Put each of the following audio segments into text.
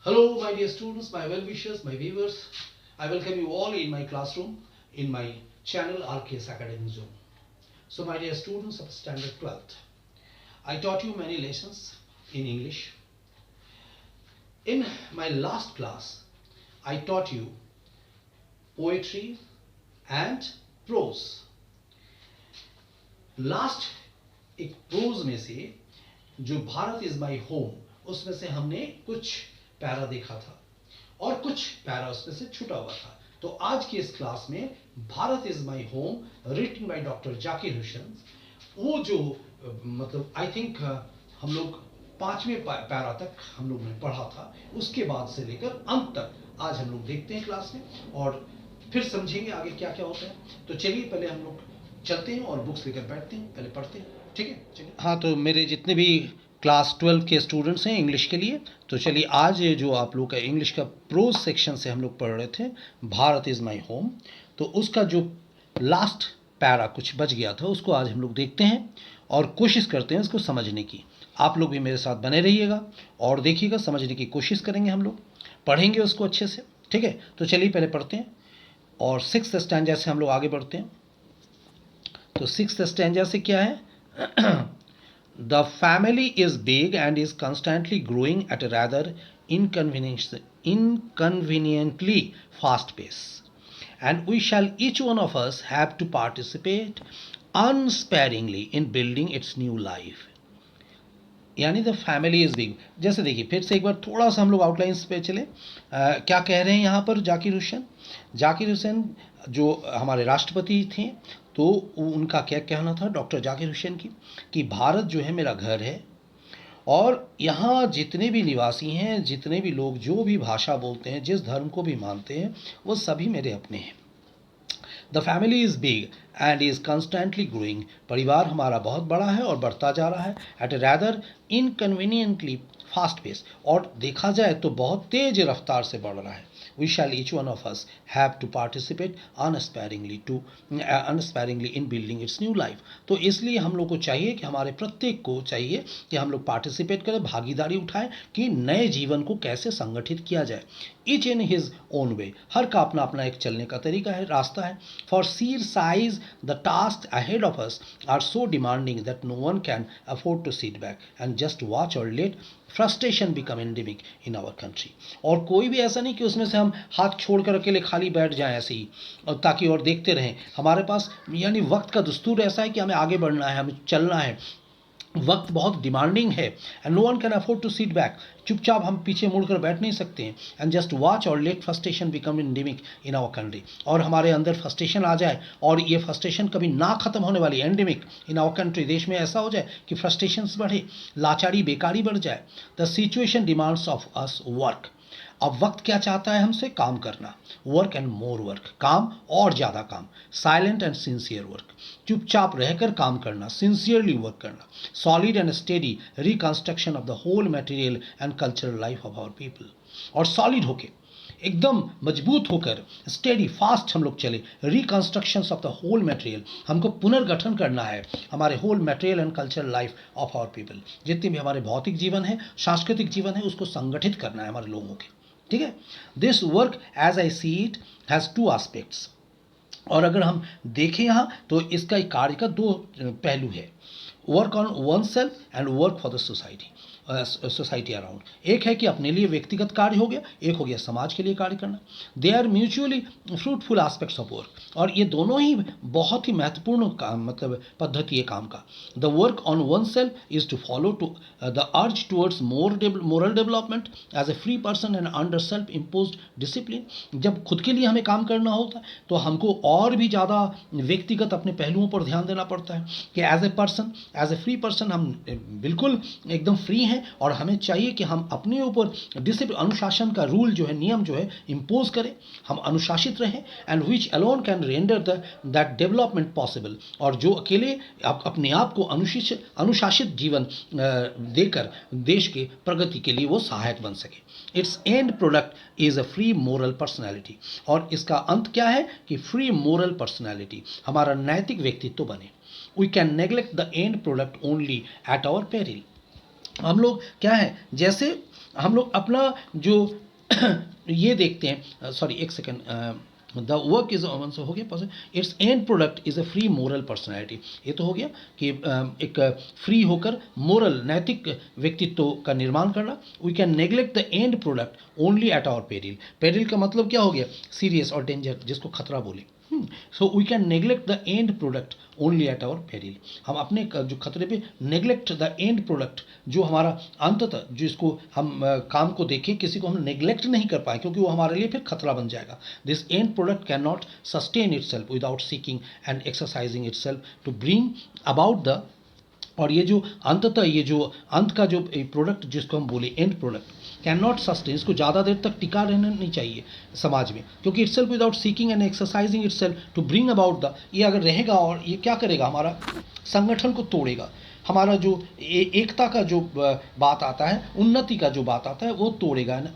Hello, my dear students, my well-wishers, my viewers. I welcome you all in my classroom, in my channel RKS Academy Zone. So, my dear students of Standard 12th, I taught you many lessons in English. In my last class, I taught you poetry and prose. Last एक pros में से जो Bharat is my home उसमें से हमने कुछ para देखा था और कुछ पैरा उसमें से छूटा हुआ था। तो आज की इस क्लास में Bharat is my home written by doctor Zakir Hussain, वो जो मतलब आई थिंक हम लोग 5वें पैरा तक हम लोग ने पढ़ा था, उसके बाद से लेकर अंत तक आज हम लोग देखते हैं क्लास में और फिर समझेंगे आगे क्या क्या होता है। तो चलिए पहले हम लोग चलते हैं और बुक्स लेकर बैठते हैं, पहले पढ़ते हैं। ठीक है, चलिए। हाँ, तो मेरे जितने भी क्लास 12 के स्टूडेंट्स हैं इंग्लिश के लिए, तो चलिए आज ये जो आप लोग का इंग्लिश का प्रोज सेक्शन से हम लोग पढ़ रहे थे भारत इज़ माई होम, तो उसका जो लास्ट पैरा कुछ बच गया था उसको आज हम लोग देखते हैं और कोशिश करते हैं इसको समझने की। आप लोग भी मेरे साथ बने रहिएगा और देखिएगा, समझने की कोशिश करेंगे, हम लोग पढ़ेंगे उसको अच्छे से। ठीक है, तो चलिए पहले पढ़ते हैं और 6th स्टैंजा से हम लोग आगे बढ़ते हैं। तो 6th स्टैंजा से क्या है? The family is big and is constantly growing at a rather inconveniently fast pace, and we shall each one of us have to participate unsparingly in building its new life. यानी the family is big. जैसे देखिए फिर से एक बार थोड़ा सा हम लोग आउटलाइंस पे चले। क्या कह रहे हैं यहाँ पर जाकिर हुसैन जो हमारे राष्ट्रपति थे, तो उनका क्या कहना था डॉक्टर जाकिर हुसैन की कि भारत जो है मेरा घर है और यहाँ जितने भी निवासी हैं, जितने भी लोग जो भी भाषा बोलते हैं, जिस धर्म को भी मानते हैं, वो सभी मेरे अपने हैं। The family is big and is constantly growing. परिवार हमारा बहुत बड़ा है और बढ़ता जा रहा है। एट ए रैदर इनकन्वीनियंटली फास्ट पेस, और देखा जाए तो बहुत तेज रफ्तार से बढ़ रहा है। We shall each one of us have to participate unsparingly in building its new life. तो इसलिए हम लोग को चाहिए कि हमारे प्रत्येक को चाहिए कि हम लोग पार्टिसिपेट करें, भागीदारी उठाएं कि नए जीवन को कैसे संगठित किया जाए। Each in his own way, हर का अपना अपना एक चलने का तरीका है, रास्ता है। For sire size the task ahead of us are so demanding that no one can afford to sit back and just watch और let frustration become endemic in our country. और कोई भी ऐसा नहीं कि उसमें से हम हाथ छोड़कर अकेले खाली बैठ जाएं ऐसे ही और ताकि और देखते रहें। हमारे पास यानी वक्त का दस्तूर ऐसा है कि हमें आगे बढ़ना है, हमें चलना है। वक्त बहुत डिमांडिंग है and no one can afford to sit back. चुपचाप हम पीछे मुड़कर बैठ नहीं सकते हैं। एंड जस्ट वॉच और let frustration become endemic in our country, और हमारे अंदर फ्रस्ट्रेशन आ जाए और ये फ्रस्ट्रेशन कभी ना खत्म होने वाली, एंडेमिक इन आवर कंट्री, देश में ऐसा हो जाए कि फ्रस्ट्रेशन बढ़े, लाचारी बेकारी बढ़ जाए। The situation demands of us work. अब वक्त क्या चाहता है हमसे? काम करना, वर्क एंड मोर वर्क, काम और ज़्यादा काम। साइलेंट एंड सिंसियर वर्क, चुपचाप रहकर काम करना, सिंसियरली वर्क करना। Solid and steady reconstruction of the whole material and cultural life of our people. और सॉलिड होके, एकदम मजबूत होकर, स्टेडी फास्ट हम लोग चले। Reconstruction of the whole material, हमको पुनर्गठन करना है हमारे whole material and cultural life of our people. जितने भी हमारे भौतिक जीवन है, सांस्कृतिक जीवन है, उसको संगठित करना है हमारे लोगों के। ठीक है, this work as I see it has 2 aspects. और अगर हम देखें यहाँ तो इसका एक कार्य का 2 पहलू है, work on one self and work for the society around. एक है कि अपने लिए व्यक्तिगत कार्य हो गया, एक हो गया समाज के लिए कार्य करना। They are mutually fruitful aspects of work, और ये दोनों ही बहुत ही महत्वपूर्ण काम, मतलब पद्धति है काम का। The work on one self is to follow to the urge towards moral development as a free person and under self impose discipline. जब खुद के लिए हमें काम करना होता है तो हमको और भी ज़्यादा व्यक्तिगत अपने पहलुओं पर ध्यान देना पड़ता है कि as a person, as a free person हम बिल्कुल एकदम फ्री हैं और हमें चाहिए कि हम अपने ऊपर डिसिप्लिन, अनुशासन का रूल जो है, नियम जो है इम्पोज करें, हम अनुशासित रहें। And which alone can render that development possible, और जो अकेले अपने आप को अनुशासित जीवन देकर देश के प्रगति के लिए वो सहायक बन सके। It's and product is a free moral personality, और इसका अंत क्या है कि फ्री मोरल पर्सनैलिटी, हमारा नैतिक व्यक्तित्व बने। We can neglect the end product only at our peril. हम लोग क्या है, जैसे हम लोग अपना जो ये देखते हैं, सॉरी एक सेकेंड, द वर्क इज हो गया, it's and product is a free moral personality. ये तो हो गया कि एक फ्री होकर मोरल नैतिक व्यक्तित्व का निर्माण करना। We can neglect the end product only at our peril. Peril का मतलब क्या हो गया? सीरियस और डेंजर, जिसको खतरा बोले। So we can neglect the end product only at our peril. हम अपने जो खतरे पे नेग्लेक्ट द एंड प्रोडक्ट, जो हमारा अंततः जिसको हम काम को देखें, किसी को हम नेग्लेक्ट नहीं कर पाए, क्योंकि वो हमारे लिए फिर खतरा बन जाएगा। This end product can not sustain itself without seeking and exercising itself to bring about the. और ये जो अंततः ये जो अंत का जो प्रोडक्ट जिसको हम बोले and product can not sustain, इसको ज़्यादा देर तक टिका रहना नहीं चाहिए समाज में, क्योंकि its self without seeking and exercising its self to bring about the. ये अगर रहेगा और ये क्या करेगा? हमारा संगठन को तोड़ेगा। हमारा जो एकता का जो बात आता है, उन्नति का जो बात आता है, वो तोड़ेगा। An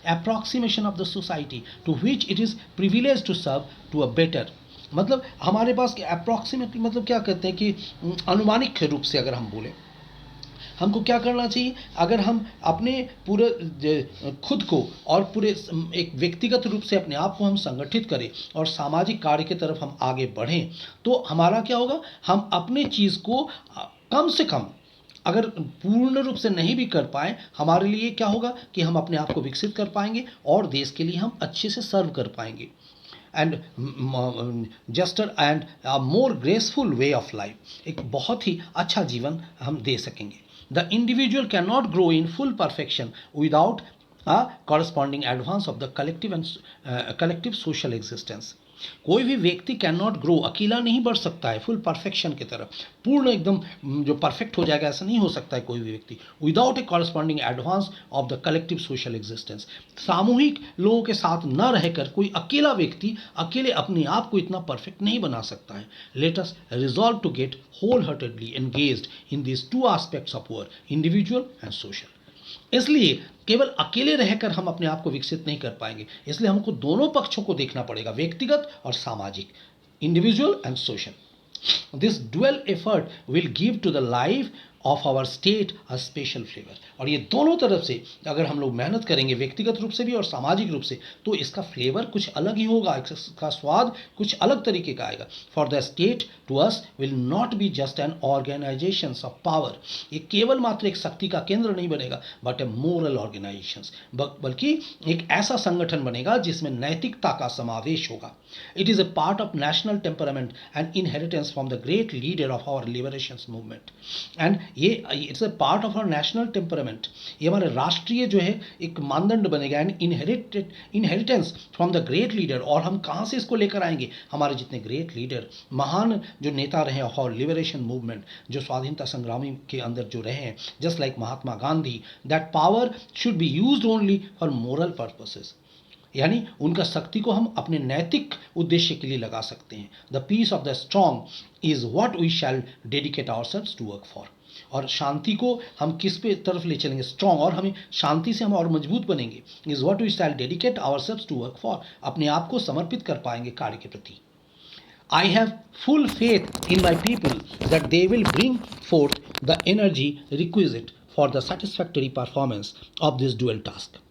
approximation of the society to which it is privilege to serve to a better. मतलब हमारे पास अप्रॉक्सीमेटली मतलब क्या कहते हैं कि अनुमानिक रूप से अगर हम बोले, हमको क्या करना चाहिए? अगर हम अपने पूरे खुद को और पूरे एक व्यक्तिगत रूप से अपने आप को हम संगठित करें और सामाजिक कार्य की तरफ हम आगे बढ़ें, तो हमारा क्या होगा? हम अपने चीज़ को कम से कम, अगर पूर्ण रूप से नहीं भी कर पाए, हमारे लिए क्या होगा कि हम अपने आप को विकसित कर पाएंगे और देश के लिए हम अच्छे से सर्व कर पाएंगे। And Juster and more graceful way of life, एक बहुत ही अच्छा जीवन हम दे सकेंगे। The individual can not grow in full perfection without a corresponding advance of the collective and collective social existence। कोई भी व्यक्ति कैन नॉट ग्रो, अकेला नहीं बढ़ सकता है फुल परफेक्शन की तरफ, पूर्ण एकदम जो परफेक्ट हो जाएगा, ऐसा नहीं हो सकता है कोई भी व्यक्ति without A corresponding advance of the collective social existence. सामूहिक लोगों के साथ न रहकर कोई अकेला व्यक्ति अकेले अपने आप को इतना परफेक्ट नहीं बना सकता है। Let us resolve to get wholeheartedly engaged in this two aspects of work, individual and social. इसलिए केवल अकेले रहकर हम अपने आप को विकसित नहीं कर पाएंगे, इसलिए हमको दोनों पक्षों को देखना पड़ेगा, व्यक्तिगत और सामाजिक, individual and social. This dual effort will give to the life of our state a special flavour. और ये दोनों तरफ से अगर हम लोग मेहनत करेंगे, व्यक्तिगत रूप से भी और सामाजिक रूप से, तो इसका फ्लेवर कुछ अलग ही होगा, इसका स्वाद कुछ अलग तरीके का आएगा। For the state to us will not be just an organisation of power. ये केवल मात्र एक शक्ति का केंद्र नहीं बनेगा, बट ए मोरल ऑर्गेनाइजेशन, बल्कि एक ऐसा संगठन बनेगा जिसमें नैतिकता का समावेश होगा। It is a part of national temperament and inheritance from the great leader of our liberation movement. And ये it's a part of our national temperament, ये हमारे राष्ट्रीय जो है एक मानदंड बनेगा। And inheritance from the great leader, और हम कहाँ से इसको लेकर आएंगे? हमारे जितने ग्रेट लीडर, महान जो नेता रहे ऑफ आवर लिबरेशन मूवमेंट, जो स्वाधीनता संग्रामी के अंदर जो रहे हैं, just like Mahatma Gandhi, that power should be used only for moral purposes. यानी उनका शक्ति को हम अपने नैतिक उद्देश्य के लिए लगा सकते हैं। The peace of the strong is what we shall dedicate ourselves to work for. और शांति को हम किस पे तरफ ले चलेंगे? स्ट्रॉन्ग, और हमें शांति से हम और मजबूत बनेंगे। Is what we shall dedicate ourselves to work for, अपने आप को समर्पित कर पाएंगे कार्य के प्रति। I have full faith in my people that they will bring forth the energy requisite for the satisfactory performance of this dual task।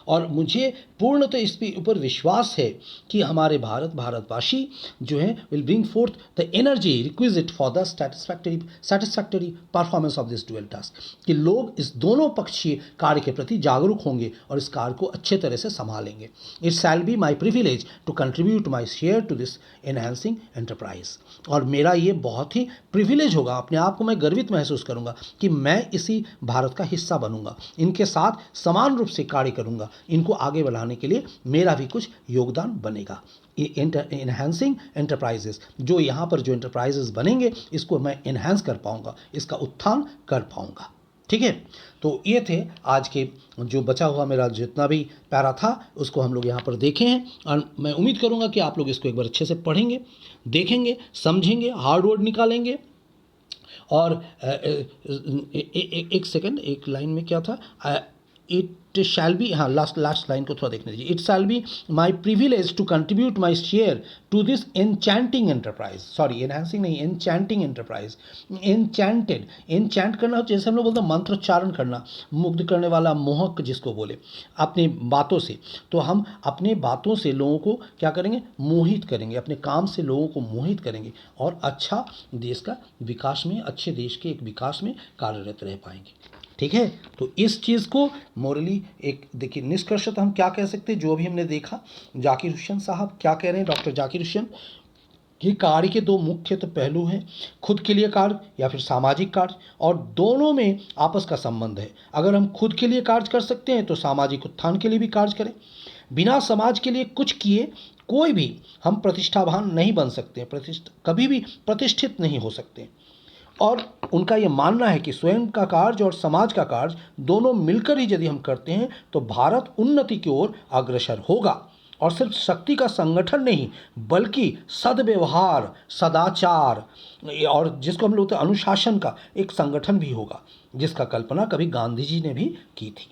और मुझे पूर्णतः इस पे ऊपर विश्वास है कि हमारे भारतवासी जो हैं will bring fourth the energy requisite for the satisfactory performance of this dual task, कि लोग इस दोनों पक्षीय कार्य के प्रति जागरूक होंगे और इस कार्य को अच्छे तरह से संभालेंगे। It shall be my privilege to contribute my share to this enhancing enterprise. और मेरा ये बहुत ही प्रिविलेज होगा, अपने आप को मैं गर्वित महसूस करूंगा कि मैं इसी भारत का हिस्सा बनूंगा, इनके साथ समान रूप से कार्य करूंगा, इनको आगे बढ़ाने के लिए मेरा भी कुछ योगदान बनेगा। एनहांसिंग एंटरप्राइजेस, जो यहाँ पर जो एंटरप्राइजेस बनेंगे, इसको मैं एनहांस कर पाऊंगा, इसका उत्थान कर पाऊंगा। ठीक है, तो ये थे आज के जो बचा हुआ मेरा जितना भी पैरा था, उसको हम लोग यहाँ पर देखे हैं। और मैं उम्मीद करूँगा कि आप लोग इसको एक बार अच्छे से पढ़ेंगे, देखेंगे, समझेंगे, हार्ड वर्ड निकालेंगे। और एक सेकंड, एक लाइन में क्या था, इट शैल बी, हाँ लास्ट लाइन को थोड़ा देखने दीजिए, it shall be my privilege to contribute my share to this enchanting enterprise, sorry enhancing नहीं, एनचैंटिंग एंटरप्राइज, एनचैंटेड, एनचैंट करना जैसे हम लोग बोलते हैं मंत्रोच्चारण करना, मुग्ध करने वाला, मोहक जिसको बोले अपनी बातों से, तो हम अपने बातों से लोगों को क्या करेंगे, मोहित करेंगे, अपने काम से लोगों को मोहित करेंगे और अच्छा देश का विकास में, अच्छे देश के एक विकास में कार्यरत रह पाएंगे। ठीक है, तो इस चीज़ को मोरली एक देखिए निष्कर्षतः हम क्या कह सकते हैं, जो भी हमने देखा, जाकिर हुसैन साहब क्या कह रहे हैं, डॉक्टर जाकिर हुसैन कि कार्य के दो मुख्य तो पहलू हैं, खुद के लिए कार्य या फिर सामाजिक कार्य, और दोनों में आपस का संबंध है। अगर हम खुद के लिए कार्य कर सकते हैं तो सामाजिक उत्थान के लिए भी कार्य करें। बिना समाज के लिए कुछ किए कोई भी हम प्रतिष्ठावान नहीं बन सकते, कभी भी प्रतिष्ठित नहीं हो सकते। और उनका ये मानना है कि स्वयं का कार्य और समाज का कार्य दोनों मिलकर ही यदि हम करते हैं तो भारत उन्नति की ओर अग्रसर होगा, और सिर्फ शक्ति का संगठन नहीं बल्कि सद्व्यवहार, सदाचार और जिसको हम लोग बोलते हैं अनुशासन का एक संगठन भी होगा, जिसका कल्पना कभी गांधी जी ने भी की थी।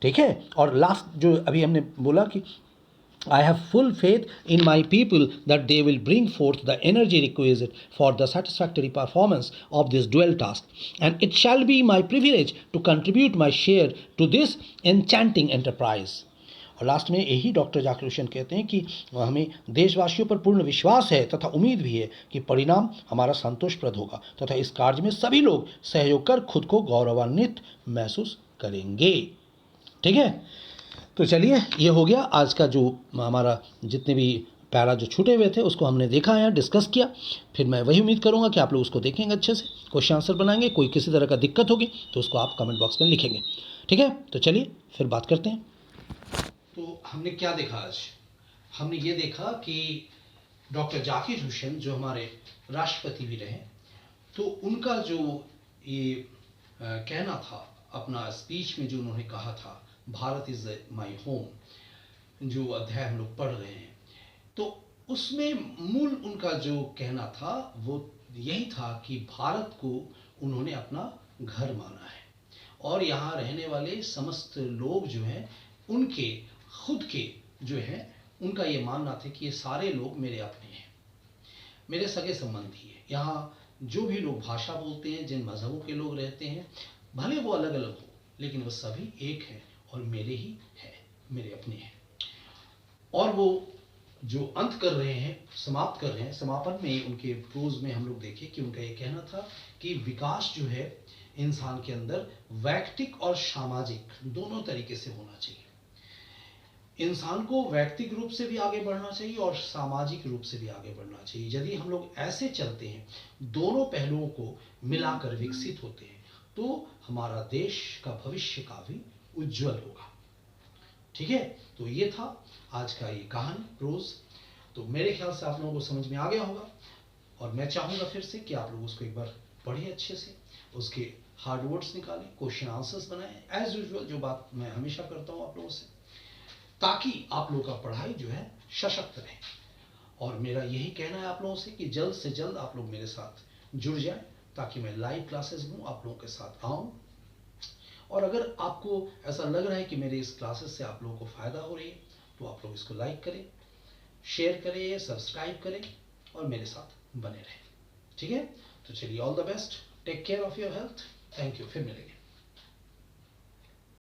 ठीक है, और लास्ट जो अभी हमने बोला कि I have full faith in my people that they will bring forth the energy requisite for the satisfactory performance of this dual task, and it shall be my privilege to contribute my share to this enchanting enterprise. और last में यही doctor Zakir Hussain कहते हैं कि हमें देशवासियों पर पूर्ण विश्वास है तथा उम्मीद भी है कि परिणाम हमारा संतोषप्रद होगा तथा इस कार्य में सभी लोग सहयोग कर खुद को गौरवान्वित महसूस करेंगे। ठीक है, तो चलिए ये हो गया आज का जो हमारा जितने भी पैरा जो छूटे हुए थे उसको हमने देखा है, डिस्कस किया। फिर मैं वही उम्मीद करूंगा कि आप लोग उसको देखेंगे, अच्छे से क्वेश्चन आंसर बनाएंगे। कोई किसी तरह का दिक्कत होगी तो उसको आप कमेंट बॉक्स में लिखेंगे। ठीक है, तो चलिए फिर बात करते हैं। तो हमने क्या देखा आज, हमने ये देखा कि डॉक्टर जाकिर हुसैन जो हमारे राष्ट्रपति भी रहे, तो उनका जो ये कहना था अपना स्पीच में, जो उन्होंने कहा था भारत इज माई होम, जो अध्याय हम लोग पढ़ रहे हैं, तो उसमें मूल उनका जो कहना था वो यही था कि भारत को उन्होंने अपना घर माना है और यहाँ रहने वाले समस्त लोग जो हैं उनके खुद के जो हैं उनका ये मानना था कि ये सारे लोग मेरे अपने हैं, मेरे सगे संबंधी हैं। यहाँ जो भी लोग भाषा बोलते हैं, जिन मजहबों के लोग रहते हैं, भले वो अलग अलग हो लेकिन वो सभी एक हैं और मेरे ही हैं, मेरे अपने हैं। और वो जो अंत कर रहे हैं, समाप्त कर रहे हैं, समापन में उनके प्रोज में हम लोग देखें कि उनका ये कहना था कि विकास जो है इंसान के अंदर वैयक्तिक और सामाजिक दोनों तरीके से होना चाहिए। इंसान को वैयक्तिक रूप से भी आगे बढ़ना चाहिए और सामाजिक रूप से भी आगे बढ़ना चाहिए। यदि हम लोग ऐसे चलते हैं, दोनों पहलुओं को मिलाकर विकसित होते हैं, तो हमारा देश का भविष्य काफी उज्जवल होगा। ठीक है, तो ये था आज का ये कहानी प्रोज। तो मेरे ख्याल से आप लोगों को समझ में आ गया होगा और मैं चाहूँगा फिर से कि आप लोग उसको एक बार पढ़िए अच्छे से, उसके हार्ड वर्ड्स निकालें, क्वेश्चन आंसर्स बनाएं, एज यूजुअल जो बात मैं हमेशा करता हूँ आप लोगों से, ताकि आप लोगों का पढ़ाई जो है सशक्त रहे। और मेरा यही कहना है आप लोगों से कि जल्द से जल्द आप लोग मेरे साथ जुड़ जाएं ताकि मैं लाइव क्लासेस में आप लोगों के साथ आऊँ। और अगर आपको ऐसा लग रहा है कि मेरे इस क्लासेस से आप लोगों को फ़ायदा हो रही है तो आप लोग इसको लाइक करें, शेयर करें, सब्सक्राइब करें और मेरे साथ बने रहें। ठीक है, तो चलिए, all the best, take care of your health, thank you, फिर मिलेंगे।